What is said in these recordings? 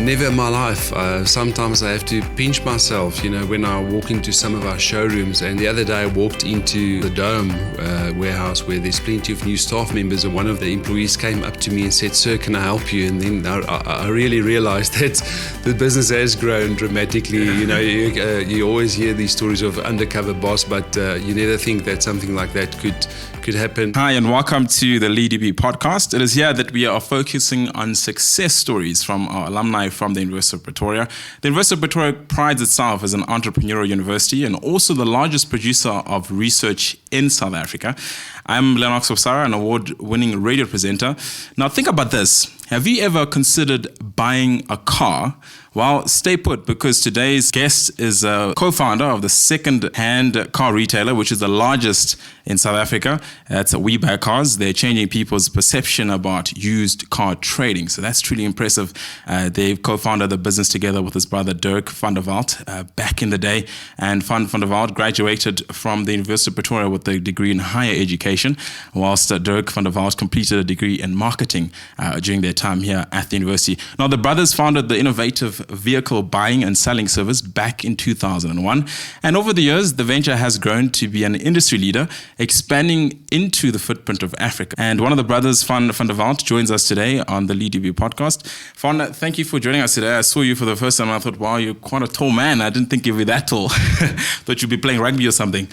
Never in my life. Sometimes I have to pinch myself, when I walk into some of our showrooms. And the other day I walked into the Dome warehouse where there's plenty of new staff members, and one of the employees came up to me and said, "Sir, can I help you?" And then I really realized that the business has grown dramatically. You always hear these stories of undercover boss, but you never think that something like that could happen. Hi, and welcome to the LeadUP Podcast. It is here that we are focusing on success stories from our alumni from the University of Pretoria. The University of Pretoria prides itself as an entrepreneurial university and also the largest producer of research in South Africa. I'm Lennox Ofsara, an award-winning radio presenter. Now think about this. Have you ever considered buying a car? Well, stay put, because today's guest is a co-founder of the second-hand car retailer, which is the largest in South Africa. That's WeBuyCars. They're changing people's perception about used car trading. So that's truly impressive. They've co-founded the business together with his brother, Dirk van der Walt, back in the day. And Van der Walt graduated from the University of Pretoria with a degree in higher education, whilst Dirk van der Walt completed a degree in marketing during their time here at the university. Now, the brothers founded the innovative vehicle buying and selling service back in 2001. And over the years, the venture has grown to be an industry leader, expanding into the footprint of Africa. And one of the brothers, Faan van der Walt, joins us today on the LeadUP podcast. Faan, thank you for joining us today. I saw you for the first time and I thought, wow, you're quite a tall man. I didn't think you'd be that tall. Thought you'd be playing rugby or something.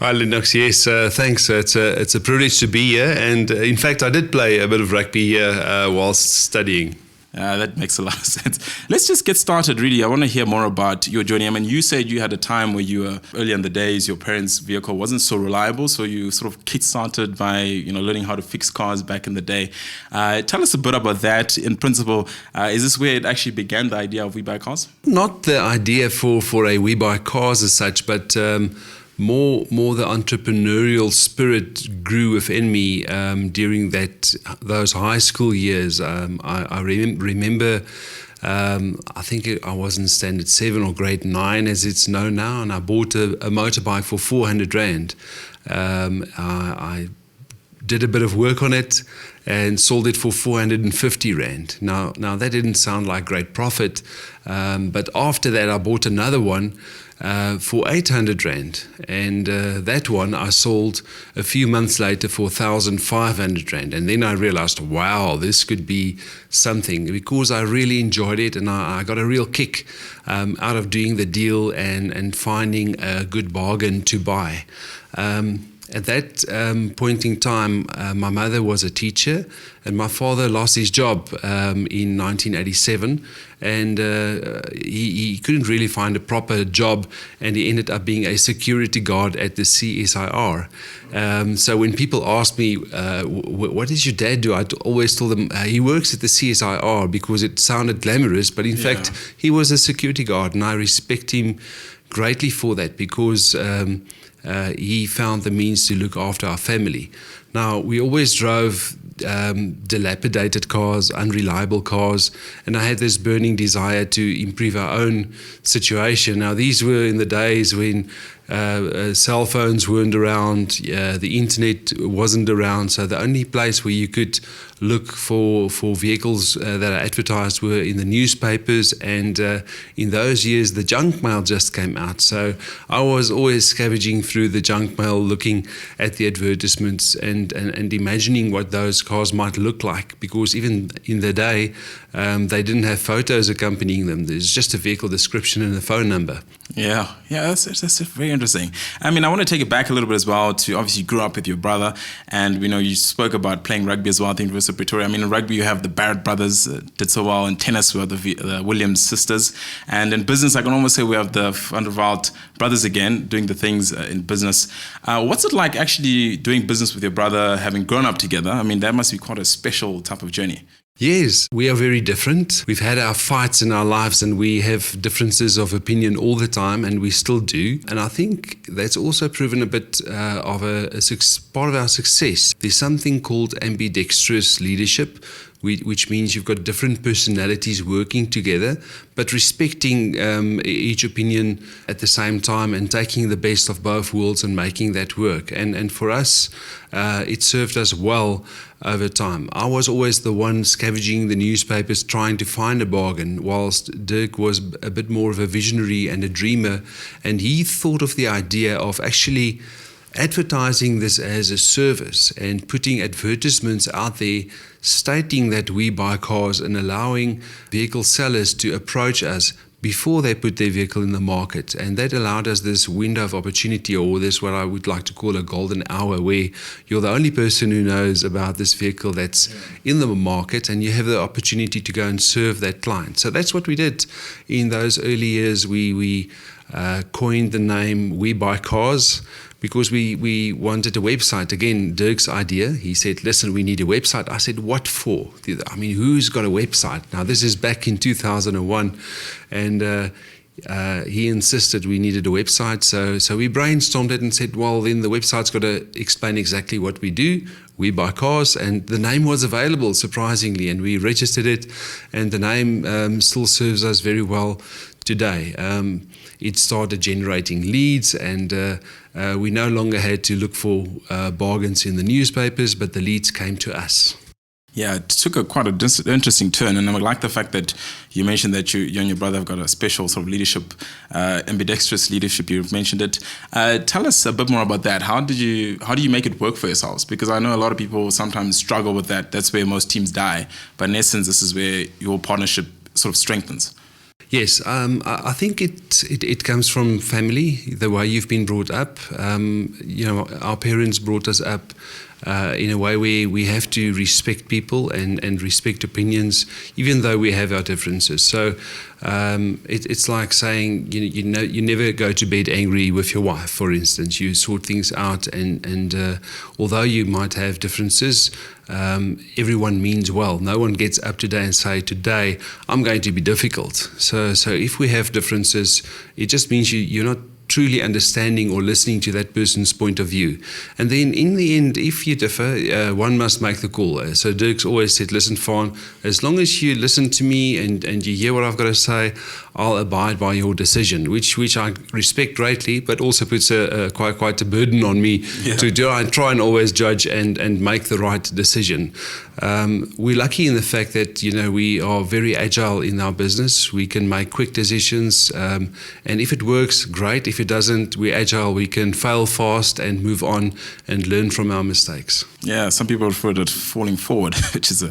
Hi, Lennox. Yes, thanks. It's a privilege to be here. And in fact, I did play a bit of rugby here whilst studying. That makes a lot of sense. Let's just get started, really. I want to hear more about your journey. I mean, you said you had a time where you were, early in the days, your parents' vehicle wasn't so reliable, so you sort of kick-started by, learning how to fix cars back in the day. Tell us a bit about that. In principle, is this where it actually began, the idea of WeBuyCars? Not the idea for a WeBuyCars as such, but more the entrepreneurial spirit grew within me during those high school years. I remember, I think I was in standard 7 or grade 9 as it's known now, and I bought a motorbike for 400 Rand. I did a bit of work on it and sold it for 450 Rand. Now that didn't sound like great profit, but after that I bought another one for 800 Rand, and that one I sold a few months later for 1,500 Rand. And then I realized, wow, this could be something, because I really enjoyed it, and I got a real kick out of doing the deal and finding a good bargain to buy. At that point in time, my mother was a teacher and my father lost his job in 1987, and he couldn't really find a proper job, and he ended up being a security guard at the CSIR. So when people ask me, what does your dad do? I always tell them he works at the CSIR, because it sounded glamorous, but in fact he was a security guard, and I respect him greatly for that, because he found the means to look after our family. Now, we always drove dilapidated cars, unreliable cars, and I had this burning desire to improve our own situation. Now, these were in the days when cell phones weren't around, the internet wasn't around, so the only place where you could look for vehicles that are advertised were in the newspapers, and in those years the junk mail just came out, so I was always scavenging through the junk mail, looking at the advertisements and imagining what those cars might look like, because even in the day they didn't have photos accompanying them. There's just a vehicle description and a phone number. Yeah, that's very interesting. I mean, I want to take it back a little bit as well to, obviously, you grew up with your brother, and you spoke about playing rugby as well at the University of Pretoria. I mean, in rugby you have the Barrett brothers, did so well. In tennis we have the Williams sisters, and in business I can almost say we have the Van der Walt brothers again, doing the things in business. What's it like actually doing business with your brother, having grown up together? I mean, that must be quite a special type of journey. Yes, we are very different. We've had our fights in our lives, and we have differences of opinion all the time, and we still do. And I think that's also proven a bit of a part of our success. There's something called ambidextrous leadership, which means you've got different personalities working together, but respecting each opinion at the same time and taking the best of both worlds and making that work. And for us, it served us well over time. I was always the one scavenging the newspapers trying to find a bargain, whilst Dirk was a bit more of a visionary and a dreamer, and he thought of the idea of actually advertising this as a service and putting advertisements out there stating that we buy cars and allowing vehicle sellers to approach us before they put their vehicle in the market. And that allowed us this window of opportunity, or this what I would like to call a golden hour, where you're the only person who knows about this vehicle that's in the market, and you have the opportunity to go and serve that client. So that's what we did in those early years. We coined the name WeBuyCars, because we wanted a website. Again, Dirk's idea. He said, listen, we need a website. I said, what for? I mean, who's got a website? Now, this is back in 2001. And he insisted we needed a website. So we brainstormed it and said, well, then the website's got to explain exactly what we do. We buy cars. And the name was available, surprisingly. And we registered it. And the name still serves us very well today. It started generating leads, and we no longer had to look for bargains in the newspapers, but the leads came to us. Yeah, it took quite an interesting turn, and I like the fact that you mentioned that you and your brother have got a special sort of leadership, ambidextrous leadership. You've mentioned it. Tell us a bit more about that. How do you make it work for yourselves? Because I know a lot of people sometimes struggle with that. That's where most teams die. But in essence, this is where your partnership sort of strengthens. Yes, I think it comes from family, the way you've been brought up. Our parents brought us up in a way where we have to respect people and respect opinions, even though we have our differences. So it's like saying, you never go to bed angry with your wife, for instance. You sort things out, and although you might have differences, everyone means well. No one gets up today and say, today I'm going to be difficult. So if we have differences, it just means you're not truly understanding or listening to that person's point of view. And then in the end, if you differ, one must make the call. So Dirk's always said, listen, Faan, as long as you listen to me and you hear what I've got to say, I'll abide by your decision, which I respect greatly, but also puts quite a burden on me to try and always judge and make the right decision. We're lucky in the fact that, we are very agile in our business. We can make quick decisions, and if it works, great. If it doesn't, we're agile. We can fail fast and move on and learn from our mistakes. Yeah, some people refer to it falling forward, which is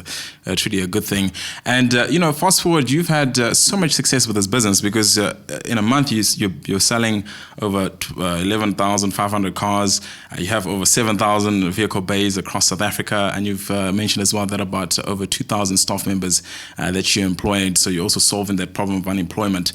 truly a good thing. And, fast forward, you've had so much success with this business, because in a month you're selling over 11,500 cars. You have over 7,000 vehicle bays across South Africa. And you've mentioned as well that about over 2,000 staff members that you employed. So you're also solving that problem of unemployment.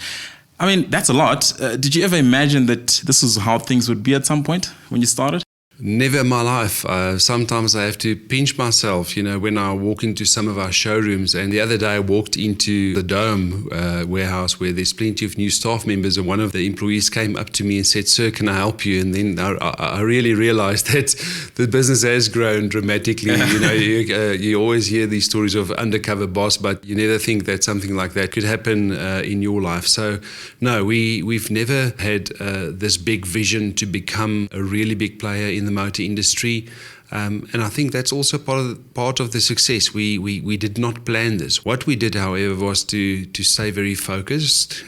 I mean, that's a lot. Did you ever imagine that this is how things would be at some point when you started? Never in my life. Sometimes I have to pinch myself, when I walk into some of our showrooms. And the other day I walked into the Dome warehouse where there's plenty of new staff members, and one of the employees came up to me and said, "Sir, can I help you?" And then I really realized that the business has grown dramatically. You always hear these stories of undercover boss, but you never think that something like that could happen in your life. So no, we've never had this big vision to become a really big player in the motor industry, and I think that's also part of the success. We did not plan this. What we did, however, was to stay very focused.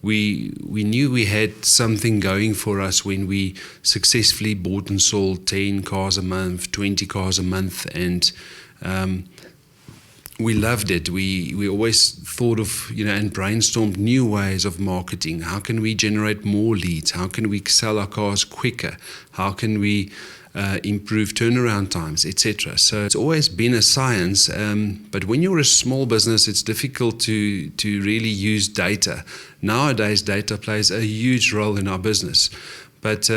We knew we had something going for us when we successfully bought and sold 10 cars a month, 20 cars a month, and we loved it. We always thought of, and brainstormed new ways of marketing. How can we generate more leads? How can we sell our cars quicker? How can we improve turnaround times, etc.? So it's always been a science. But when you're a small business, it's difficult to really use data. Nowadays, data plays a huge role in our business. But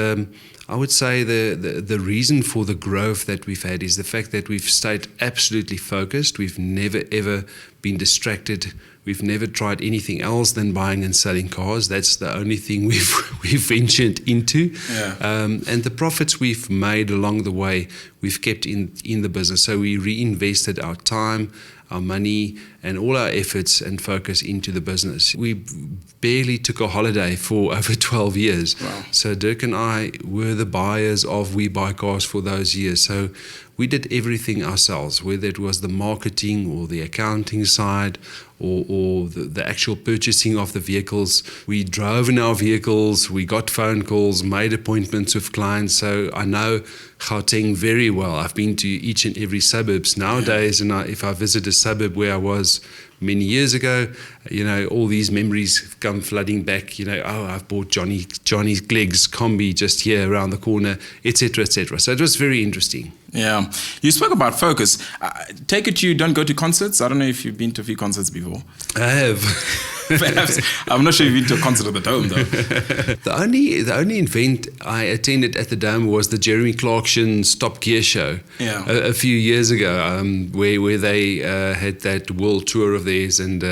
I would say the reason for the growth that we've had is the fact that we've stayed absolutely focused. We've never, ever been distracted We've never tried anything else than buying and selling cars. That's the only thing we've ventured into. Yeah. And the profits we've made along the way, we've kept in the business. So we reinvested our time, our money, and all our efforts and focus into the business. We barely took a holiday for over 12 years. Wow. So Dirk and I were the buyers of WeBuyCars for those years. So we did everything ourselves, whether it was the marketing or the accounting side or the actual purchasing of the vehicles. We drove in our vehicles, we got phone calls, made appointments with clients. So I know Gauteng very well. I've been to each and every suburbs nowadays, and if I visit a suburb where I was many years ago, all these memories come flooding back. I've bought Johnny's Glegg's Combi just here around the corner, etc., etc. So it was very interesting. Yeah. You spoke about focus. Take it you don't go to concerts. I don't know if you've been to a few concerts before. I have. Perhaps. I'm not sure you've been to a concert at the Dome, though. The only event I attended at the Dome was the Jeremy Clarkson Top Gear show a few years ago, where they had that world tour of theirs, and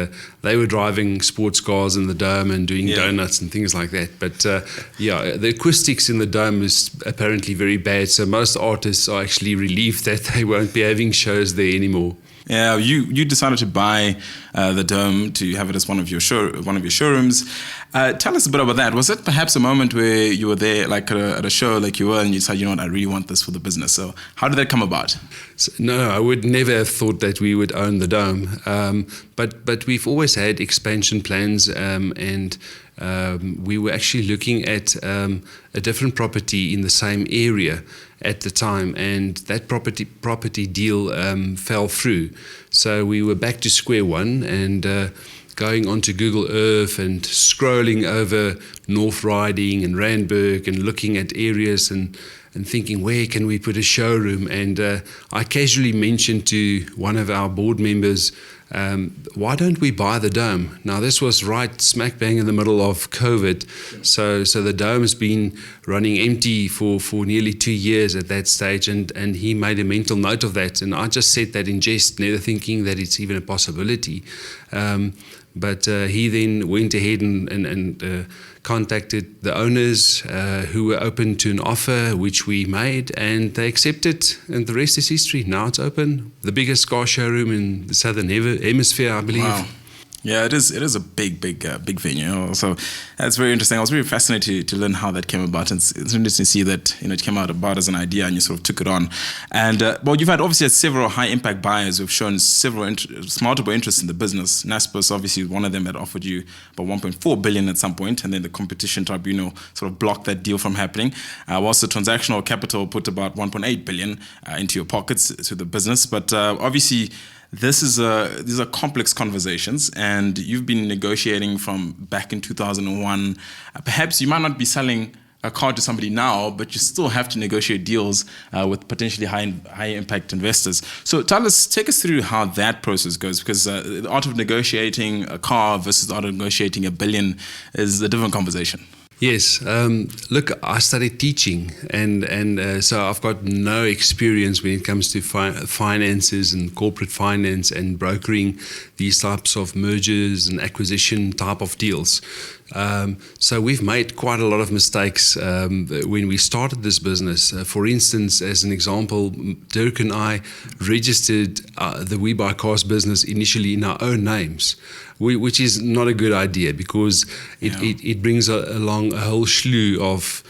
they were driving sports cars in the Dome and doing donuts and things like that. But the acoustics in the Dome is apparently very bad, so most artists are actually relieved that they won't be having shows there anymore. Yeah, you decided to buy the Dome to have it as one of your showrooms. Tell us a bit about that. Was it perhaps a moment where you were there, like at a show like you were, and you decided, I really want this for the business? So how did that come about? No, I would never have thought that we would own the Dome. But we've always had expansion plans, and we were actually looking at a different property in the same area at the time, and that property deal fell through. So we were back to square one, and going onto Google Earth and scrolling over North Riding and Randburg and looking at areas and thinking, where can we put a showroom? And I casually mentioned to one of our board members, why don't we buy the Dome? Now, this was right smack bang in the middle of COVID. So the Dome has been running empty for nearly 2 years at that stage, and he made a mental note of that. And I just said that in jest, never thinking that it's even a possibility. But he then went ahead and contacted the owners who were open to an offer, which we made, and they accepted, and the rest is history. Now it's open, the biggest car showroom in the Southern Hemisphere, I believe. Wow. Yeah, it is a big venue. So that's very interesting. I was very fascinated to learn how that came about. And it's interesting to see that it came out about as an idea and you sort of took it on. And you've had obviously several high impact buyers who've shown multiple interests in the business. Naspers obviously one of them that offered you about 1.4 billion at some point, and then the competition tribunal sort of blocked that deal from happening. Whilst the transactional capital put about 1.8 billion into your pockets to the business, but obviously. These are complex conversations, and you've been negotiating from back in 2001. Perhaps you might not be selling a car to somebody now, but you still have to negotiate deals with potentially high impact investors. So take us through how that process goes, because the art of negotiating a car versus the art of negotiating $1 billion is a different conversation. Yes. Look, I studied teaching, and so I've got no experience when it comes to finances and corporate finance and brokering these types of mergers and acquisition type of deals. So we've made quite a lot of mistakes when we started this business. For instance, as an example, Dirk and I registered the WeBuyCars business initially in our own names, which is not a good idea, because it brings along a whole slew of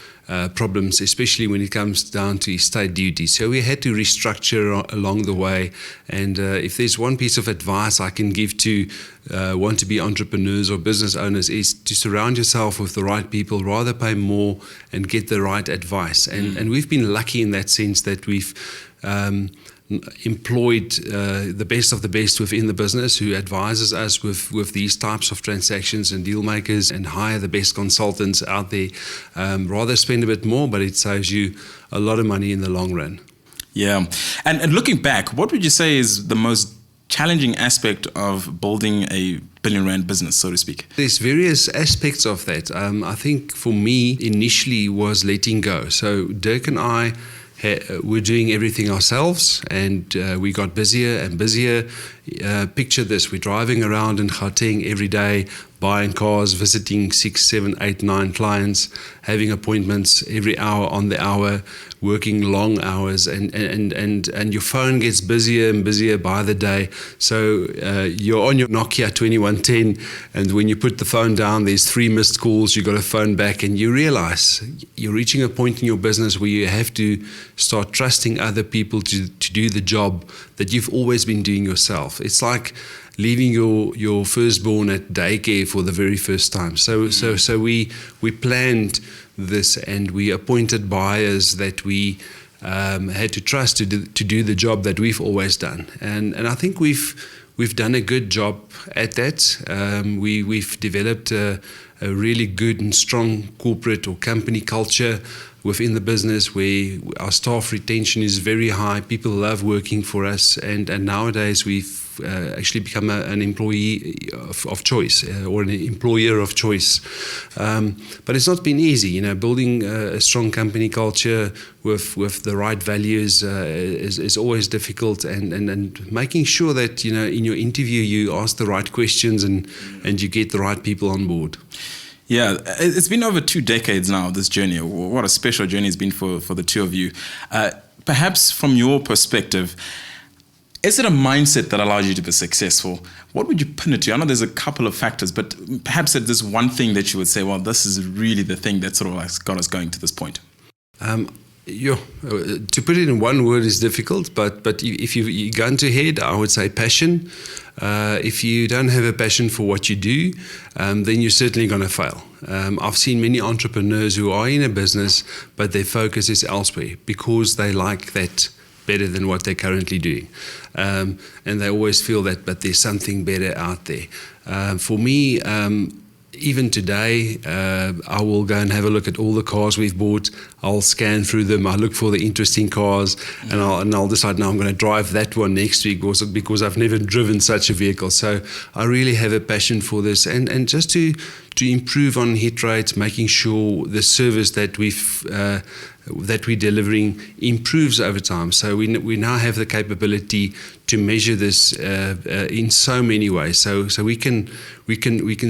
problems, especially when it comes down to estate duty. So we had to restructure along the way. And if there's one piece of advice I can give to want-to-be entrepreneurs or business owners, is to surround yourself with the right people, rather pay more and get the right advice. And we've been lucky in that sense that we've employed the best of the best within the business, who advises us with these types of transactions and deal makers, and hire the best consultants out there. Rather spend a bit more, but it saves you a lot of money in the long run. Yeah. And looking back, what would you say is the most challenging aspect of building a $1 billion business, so to speak? There's various aspects of that. I think for me initially was letting go. So Dirk and I we're doing everything ourselves, and we got busier and busier. Picture this: we're driving around in Gauteng every day, buying cars, visiting 6, 7, 8, 9 clients, having appointments every hour on the hour, working long hours, and your phone gets busier and busier by the day. So you're on your Nokia 2110, and when you put the phone down, there's 3 missed calls, you got to phone back, and you realize you're reaching a point in your business where you have to start trusting other people to do the job that you've always been doing yourself. It's like leaving your firstborn at daycare for the very first time. So we planned this, and we appointed buyers that we had to trust to do the job that we've always done. And I think we've done a good job at that. We've developed a really good and strong corporate or company culture within the business, where our staff retention is very high. People love working for us, and nowadays we've actually become an employee of choice, or an employer of choice. But it's not been easy, building a strong company culture with the right values is always difficult, and making sure that in your interview you ask the right questions and you get the right people on board. Yeah, it's been over 2 decades now, this journey. What a special journey it's been for the two of you. Perhaps from your perspective, is it a mindset that allows you to be successful? What would you pin it to? I know there's a couple of factors, but perhaps there's one thing that you would say, well, this is really the thing that sort of got us going to this point. To put it in one word is difficult, but if you go into head, I would say passion. If you don't have a passion for what you do, then you're certainly going to fail. I've seen many entrepreneurs who are in a business, but their focus is elsewhere because they like that better than what they're currently doing. And they always feel that, but there's something better out there. For me, even today, I will go and have a look at all the cars we've bought. I'll scan through them. I look for the interesting cars, and I'll decide, now I'm going to drive that one next week because I've never driven such a vehicle. So I really have a passion for this, and just to improve on hit rates, making sure the service that we're delivering improves over time. So we now have the capability to measure this in so many ways. So we can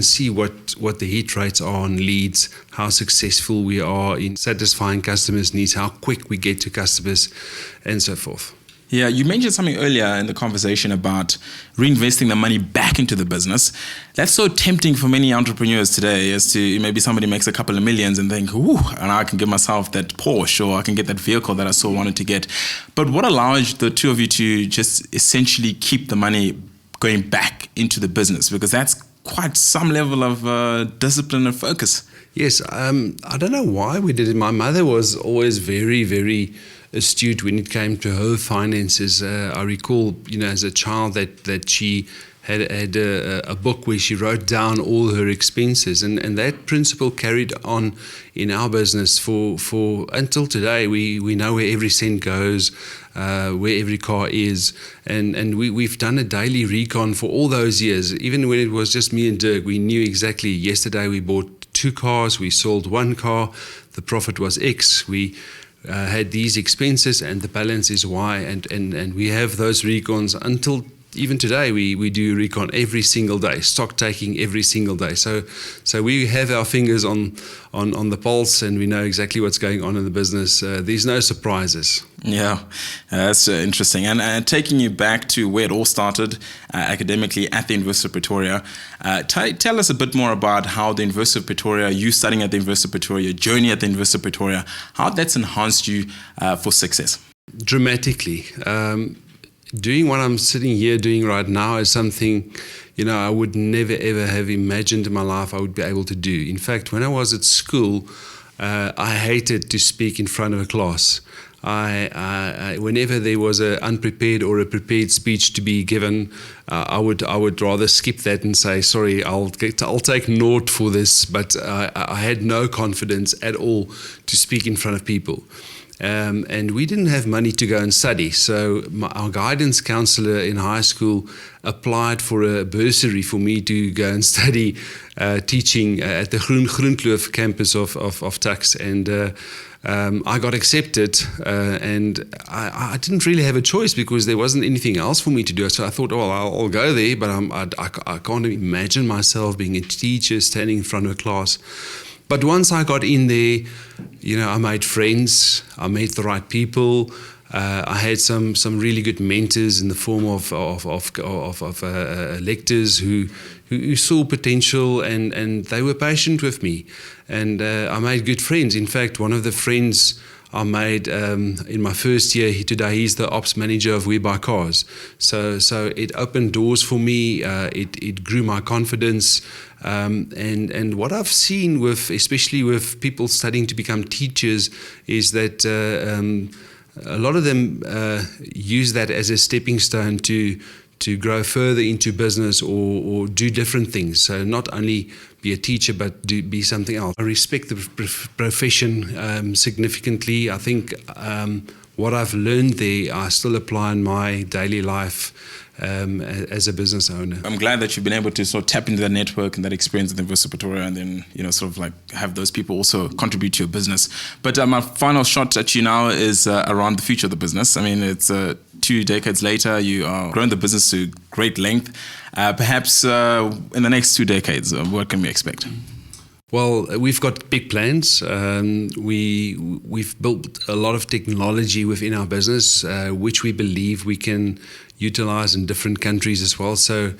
see what the hit rates are on leads, how successful we are in satisfying customers' needs, how quick we get to customers, and so forth. Yeah, you mentioned something earlier in the conversation about reinvesting the money back into the business. That's so tempting for many entrepreneurs today, as to maybe somebody makes a couple of millions and think, ooh, and I can give myself that Porsche, or I can get that vehicle that I so wanted to get. But what allows the two of you to just essentially keep the money going back into the business? Because that's quite some level of discipline and focus. Yes, I don't know why we did it. My mother was always very, very astute when it came to her finances. I recall, as a child that she had a book where she wrote down all her expenses, and that principle carried on in our business for until today. We know where every cent goes, where every car is, and we've done a daily recon for all those years. Even when it was just me and Dirk, we knew exactly. Yesterday we bought 2 cars, we sold 1 car, the profit was X. We had these expenses and the balance is Y, and we have those recons until even today. We do recon every single day, stock taking every single day. So we have our fingers on the pulse, and we know exactly what's going on in the business. There's no surprises. Yeah, that's interesting. And taking you back to where it all started academically at the University of Pretoria, tell us a bit more about how the University of Pretoria, you studying at the University of Pretoria, your journey at the University of Pretoria, how that's enhanced you for success. Dramatically. Doing what I'm sitting here doing right now is something, I would never ever have imagined in my life I would be able to do. In fact, when I was at school, I hated to speak in front of a class. I whenever there was an unprepared or a prepared speech to be given, I would rather skip that and say, sorry, I'll take naught for this. But I had no confidence at all to speak in front of people. And we didn't have money to go and study. So our guidance counselor in high school applied for a bursary for me to go and study teaching at the Groenkloof campus of Tuks. And I got accepted, and I didn't really have a choice because there wasn't anything else for me to do. So I thought, well, I'll go there, but I can't imagine myself being a teacher standing in front of a class. But once I got in there, I made friends, I met the right people. I had some really good mentors in the form of lectors who saw potential, and they were patient with me. And I made good friends. In fact, one of the friends I made in my first year, today he's the ops manager of WeBuyCars. So it opened doors for me. It grew my confidence. And what I've seen especially with people studying to become teachers, is that a lot of them use that as a stepping stone to grow further into business or do different things. So not only be a teacher, but be something else. I respect the profession significantly. I think what I've learned there, I still apply in my daily life as a business owner. I'm glad that you've been able to sort of tap into that network and that experience at the University of Pretoria, and then sort of like have those people also contribute to your business. But my final shot at you now is around the future of the business. I mean, it's 2 decades later, you are growing the business to great length. Perhaps in the next 2 decades, what can we expect? Well, we've got big plans. We've built a lot of technology within our business, which we believe we can utilize in different countries as well. So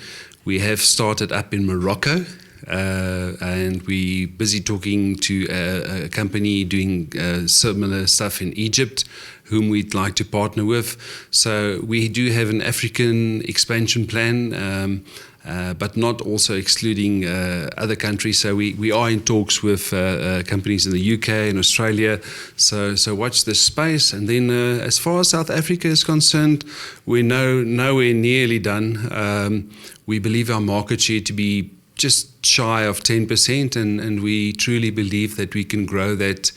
we have started up in Morocco, and we're busy talking to a company doing similar stuff in Egypt, whom we'd like to partner with. So we do have an African expansion plan, but not also excluding other countries. So we are in talks with companies in the UK and Australia. So watch this space. And then as far as South Africa is concerned, we're nowhere nearly done. We believe our market share to be just shy of 10%, and we truly believe that we can grow that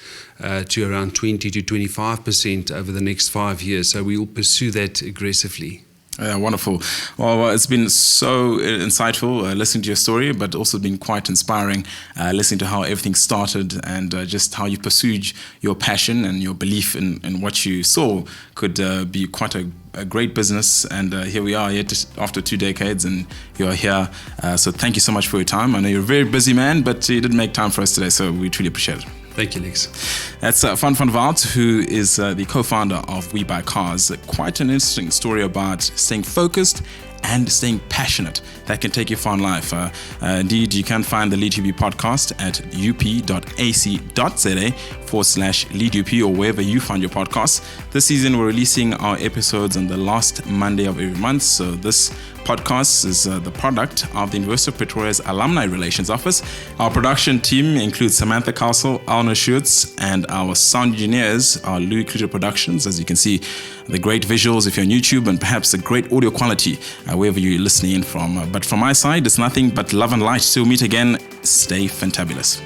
to around 20 to 25% over the next 5 years. So we will pursue that aggressively. Wonderful. Well, it's been so insightful listening to your story, but also been quite inspiring listening to how everything started and just how you pursued your passion and your belief in what you saw could be quite a great business. And here we are yet after 2 decades, and you are here. So thank you so much for your time. I know you're a very busy man, but you did make time for us today, so we truly appreciate it. Thank you, Lex. That's Faan van Walt, who is the co-founder of WeBuyCars. Quite an interesting story about staying focused and staying passionate. That can take you far in life. Indeed, you can find the LeadUP podcast at up.ac.za/LeadUP or wherever you find your podcasts. This season, we're releasing our episodes on the last Monday of every month. So this podcast is the product of the University of Pretoria's Alumni Relations Office. Our production team includes Samantha Castle, Alna Schutz, and our sound engineers are Louis Cluter Productions. As you can see, the great visuals if you're on YouTube, and perhaps the great audio quality wherever you're listening in from. But from my side, it's nothing but love and light. Till we meet again, stay fantabulous.